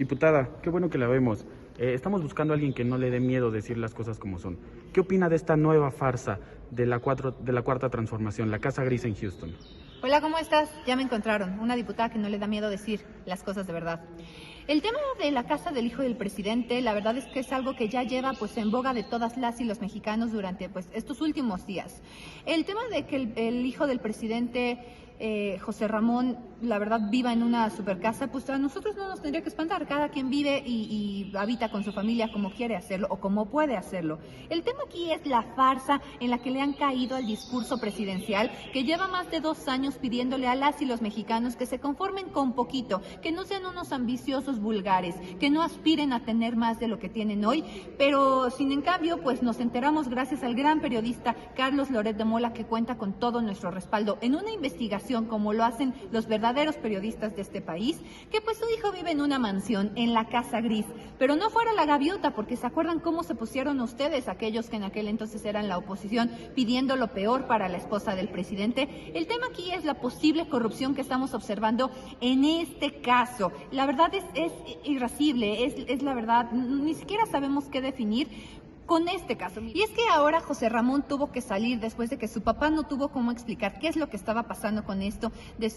Diputada, qué bueno que la vemos. Estamos buscando a alguien que no le dé miedo decir las cosas como son. ¿Qué opina de esta nueva farsa de la cuarta transformación, la Casa Gris en Houston? Hola, ¿cómo estás? Ya me encontraron, una diputada que no le da miedo decir las cosas de verdad. El tema de la casa del hijo del presidente, la verdad es que es algo que ya lleva en boga de todas las y los mexicanos durante estos últimos días. El tema de que el hijo del presidente, José Ramón, la verdad viva en una supercasa, pues a nosotros no nos tendría que espantar. Cada quien vive y habita con su familia como quiere hacerlo o como puede hacerlo. El tema aquí es la farsa en la que le han caído al discurso presidencial, que lleva más de 2 años pidiéndole a las y los mexicanos que se conformen con poquito, que no sean unos ambiciosos vulgares, que no aspiren a tener más de lo que tienen hoy, pero sin en cambio, pues nos enteramos gracias al gran periodista Carlos Loret de Mola, que cuenta con todo nuestro respaldo en una investigación como lo hacen los verdaderos periodistas de este país, que pues su hijo vive en una mansión en la Casa Gris, pero no fuera la gaviota, porque se acuerdan cómo se pusieron ustedes, aquellos que en aquel entonces eran la oposición, pidiendo lo peor para la esposa del presidente. El tema aquí es la posible corrupción que estamos observando en este caso. La verdad es irascible, es la verdad, ni siquiera sabemos qué definir con este caso. Y es que ahora José Ramón tuvo que salir después de que su papá no tuvo cómo explicar qué es lo que estaba pasando con esto de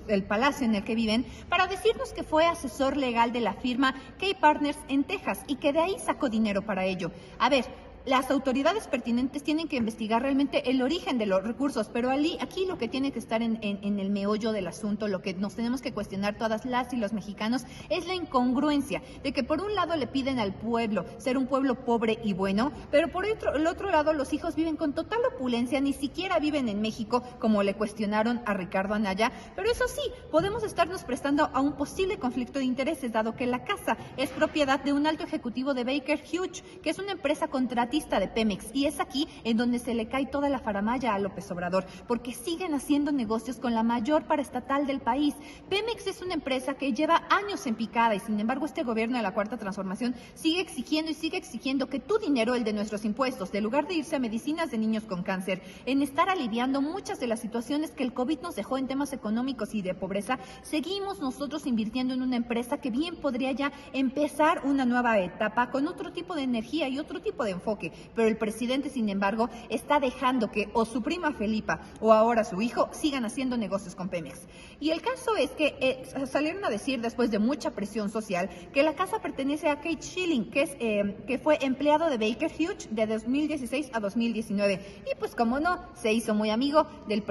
el palacio en el que viven, para decirnos que fue asesor legal de la firma K-Partners en Texas y que de ahí sacó dinero para ello. A ver, las autoridades pertinentes tienen que investigar realmente el origen de los recursos, pero aquí lo que tiene que estar en el meollo del asunto, lo que nos tenemos que cuestionar todas las y los mexicanos, es la incongruencia de que por un lado le piden al pueblo ser un pueblo pobre y bueno, pero por el otro lado los hijos viven con total opulencia, ni siquiera viven en México, como le cuestionaron a Ricardo Anaya. Pero eso sí, podemos estarnos prestando a un posible conflicto de intereses, dado que la casa es propiedad de un alto ejecutivo de Baker Hughes, que es una empresa contratista de Pemex, y es aquí en donde se le cae toda la faramalla a López Obrador, porque siguen haciendo negocios con la mayor paraestatal del país. Pemex es una empresa que lleva años en picada y sin embargo este gobierno de la Cuarta Transformación sigue exigiendo que tu dinero, el de nuestros impuestos, de lugar de irse a medicinas de niños con cáncer, en estar aliviando muchas de las situaciones que el COVID nos dejó en temas económicos y de pobreza, seguimos nosotros invirtiendo en una empresa que bien podría ya empezar una nueva etapa con otro tipo de energía y otro tipo de enfoque. Pero el presidente, sin embargo, está dejando que o su prima Felipa o ahora su hijo sigan haciendo negocios con Pemex. Y el caso es que salieron a decir, después de mucha presión social, que la casa pertenece a Kate Schilling, que fue empleado de Baker Hughes de 2016 a 2019. Y pues como no, se hizo muy amigo del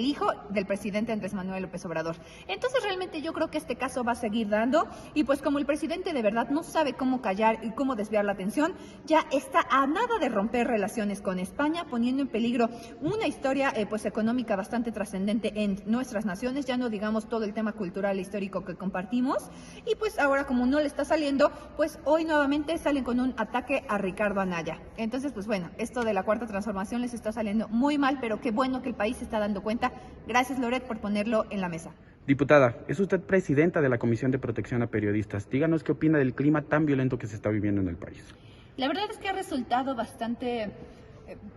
hijo del presidente Andrés Manuel López Obrador. Entonces realmente yo creo que este caso va a seguir dando, y pues como el presidente de verdad no sabe cómo callar y cómo desviar la atención, ya está a nada de romper relaciones con España, poniendo en peligro una historia económica bastante trascendente en nuestras naciones, ya no digamos todo el tema cultural e histórico que compartimos. Y pues ahora, como no le está saliendo, pues hoy nuevamente salen con un ataque a Ricardo Anaya. Entonces, pues bueno, esto de la Cuarta Transformación les está saliendo muy mal, pero qué bueno que el país se está dando cuenta. Gracias, Loret, por ponerlo en la mesa. Diputada, es usted presidenta de la Comisión de Protección a Periodistas. Díganos qué opina del clima tan violento que se está viviendo en el país. La verdad es que ha resultado bastante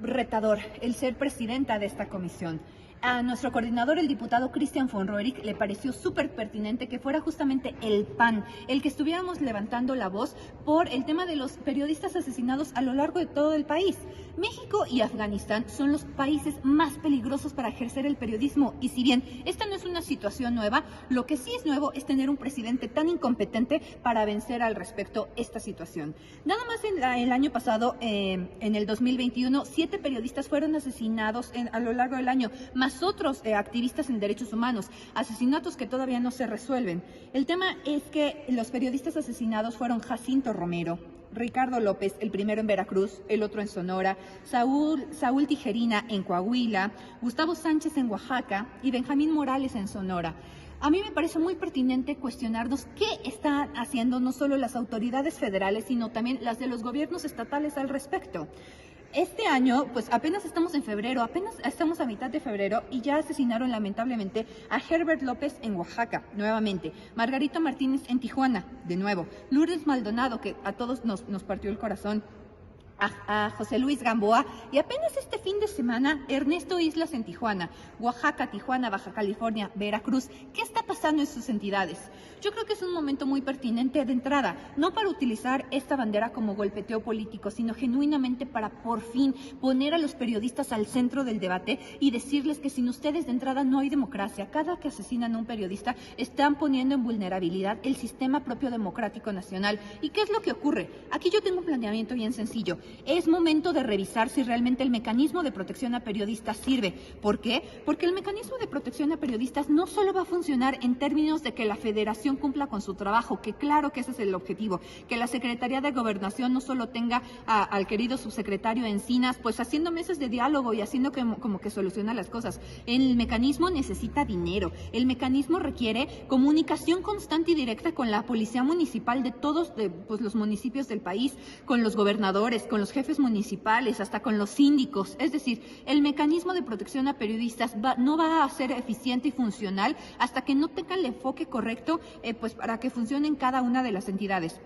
retador el ser presidenta de esta comisión. A nuestro coordinador, el diputado Cristian von Roerich, le pareció súper pertinente que fuera justamente el PAN el que estuviéramos levantando la voz por el tema de los periodistas asesinados a lo largo de todo el país. México y Afganistán son los países más peligrosos para ejercer el periodismo, y si bien esta no es una situación nueva, lo que sí es nuevo es tener un presidente tan incompetente para vencer al respecto esta situación. Nada más el año pasado, en el 2021, 7 periodistas fueron asesinados a lo largo del año, más otros activistas en derechos humanos, asesinatos que todavía no se resuelven. El tema es que los periodistas asesinados fueron Jacinto Romero, Ricardo López, el primero en Veracruz, el otro en Sonora, Saúl Tijerina en Coahuila, Gustavo Sánchez en Oaxaca y Benjamín Morales en Sonora. A mí me parece muy pertinente cuestionarnos qué están haciendo no solo las autoridades federales, sino también las de los gobiernos estatales al respecto. Este año, pues apenas estamos en febrero, apenas estamos a mitad de febrero y ya asesinaron lamentablemente a Herbert López en Oaxaca, nuevamente, Margarito Martínez en Tijuana, de nuevo, Lourdes Maldonado, que a todos nos partió el corazón, a José Luis Gamboa, y apenas este fin de semana Ernesto Islas en Tijuana, Oaxaca, Tijuana, Baja California, Veracruz. ¿Qué está pasando en sus entidades? Yo creo que es un momento muy pertinente de entrada, no para utilizar esta bandera como golpeteo político, sino genuinamente para por fin poner a los periodistas al centro del debate y decirles que sin ustedes de entrada no hay democracia. Cada que asesinan a un periodista están poniendo en vulnerabilidad el sistema propio democrático nacional. ¿Y qué es lo que ocurre? Aquí yo tengo un planteamiento bien sencillo. Es momento de revisar si realmente el mecanismo de protección a periodistas sirve. ¿Por qué? Porque el mecanismo de protección a periodistas no solo va a funcionar en términos de que la Federación cumpla con su trabajo, que claro que ese es el objetivo, que la Secretaría de Gobernación no solo tenga al querido subsecretario Encinas, pues haciendo mesas de diálogo y haciendo como que soluciona las cosas. El mecanismo necesita dinero. El mecanismo requiere comunicación constante y directa con la policía municipal de todos los municipios del país, con los gobernadores, con los jefes municipales, hasta con los síndicos. Es decir, el mecanismo de protección a periodistas no va a ser eficiente y funcional hasta que no tenga el enfoque correcto pues para que funcione en cada una de las entidades.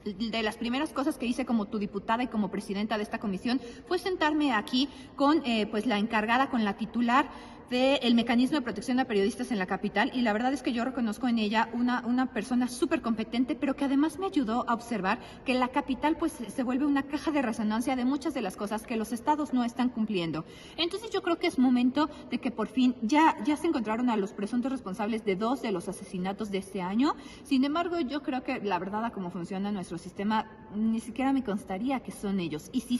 De las primeras cosas que hice como tu diputada y como presidenta de esta comisión fue sentarme aquí con pues la encargada, con la titular del mecanismo de protección a periodistas en la capital, y la verdad es que yo reconozco en ella una persona súper competente, pero que además me ayudó a observar que la capital pues se vuelve una caja de resonancia de muchas de las cosas que los estados no están cumpliendo. Entonces yo creo que es momento de que por fin ya se encontraron a los presuntos responsables de 2 de los asesinatos de este año. Sin embargo, yo creo que la verdad a cómo funciona nuestro sistema ni siquiera me constaría que son ellos. Y si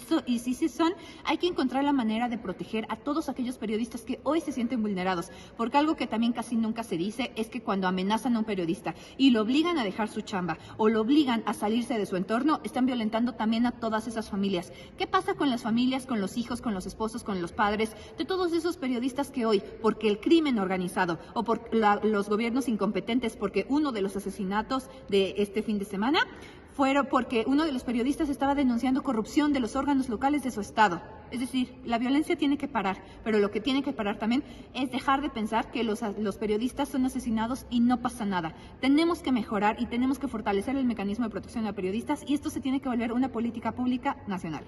sí son, hay que encontrar la manera de proteger a todos aquellos periodistas que hoy se sienten vulnerados, porque algo que también casi nunca se dice es que cuando amenazan a un periodista y lo obligan a dejar su chamba o lo obligan a salirse de su entorno, están violentando también a todas esas familias. ¿Qué pasa con las familias, con los hijos, con los esposos, con los padres de todos esos periodistas que hoy, porque el crimen organizado o por los gobiernos incompetentes, porque uno de los asesinatos de este fin de semana fueron porque uno de los periodistas estaba denunciando corrupción de los órganos locales de su estado? Es decir, la violencia tiene que parar, pero lo que tiene que parar también es dejar de pensar que los periodistas son asesinados y no pasa nada. Tenemos que mejorar y tenemos que fortalecer el mecanismo de protección a periodistas, y esto se tiene que volver una política pública nacional.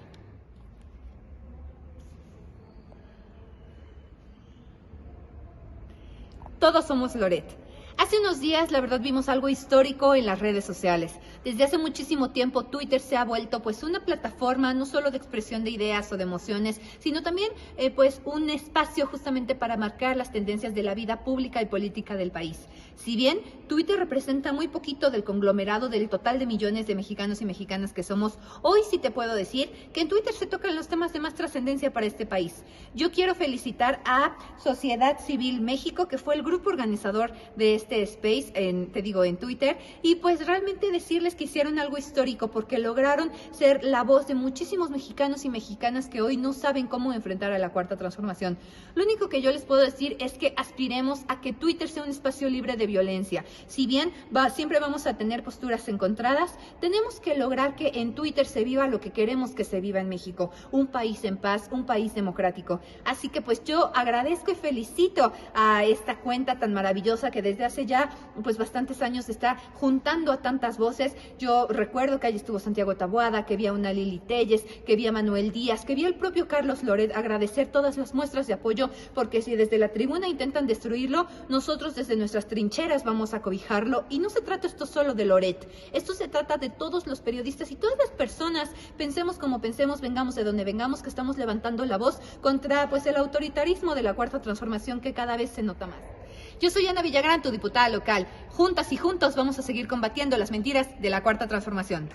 Todos somos Loret. Hace unos días, la verdad, vimos algo histórico en las redes sociales. Desde hace muchísimo tiempo, Twitter se ha vuelto pues una plataforma no solo de expresión de ideas o de emociones, sino también pues un espacio justamente para marcar las tendencias de la vida pública y política del país. Si bien Twitter representa muy poquito del conglomerado del total de millones de mexicanos y mexicanas que somos, hoy sí te puedo decir que en Twitter se tocan los temas de más trascendencia para este país. Yo quiero felicitar a Sociedad Civil México, que fue el grupo organizador de este space, en Twitter, y pues realmente decirles que hicieron algo histórico porque lograron ser la voz de muchísimos mexicanos y mexicanas que hoy no saben cómo enfrentar a la Cuarta Transformación. Lo único que yo les puedo decir es que aspiremos a que Twitter sea un espacio libre de violencia. Si bien siempre vamos a tener posturas encontradas, tenemos que lograr que en Twitter se viva lo que queremos que se viva en México, un país en paz, un país democrático. Así que pues yo agradezco y felicito a esta cuenta tan maravillosa que desde hace ya pues bastantes años está juntando a tantas voces. Yo recuerdo que allí estuvo Santiago Taboada, que vi a una Lili Telles, que vi a Manuel Díaz, que vi al propio Carlos Loret. Agradecer todas las muestras de apoyo, porque si desde la tribuna intentan destruirlo, nosotros desde nuestras trincheras vamos a cobijarlo. Y no se trata esto solo de Loret, esto se trata de todos los periodistas y todas las personas, pensemos como pensemos, vengamos de donde vengamos, que estamos levantando la voz contra pues el autoritarismo de la Cuarta Transformación que cada vez se nota más. Yo soy Ana Villagrán, tu diputada local. Juntas y juntos vamos a seguir combatiendo las mentiras de la Cuarta Transformación.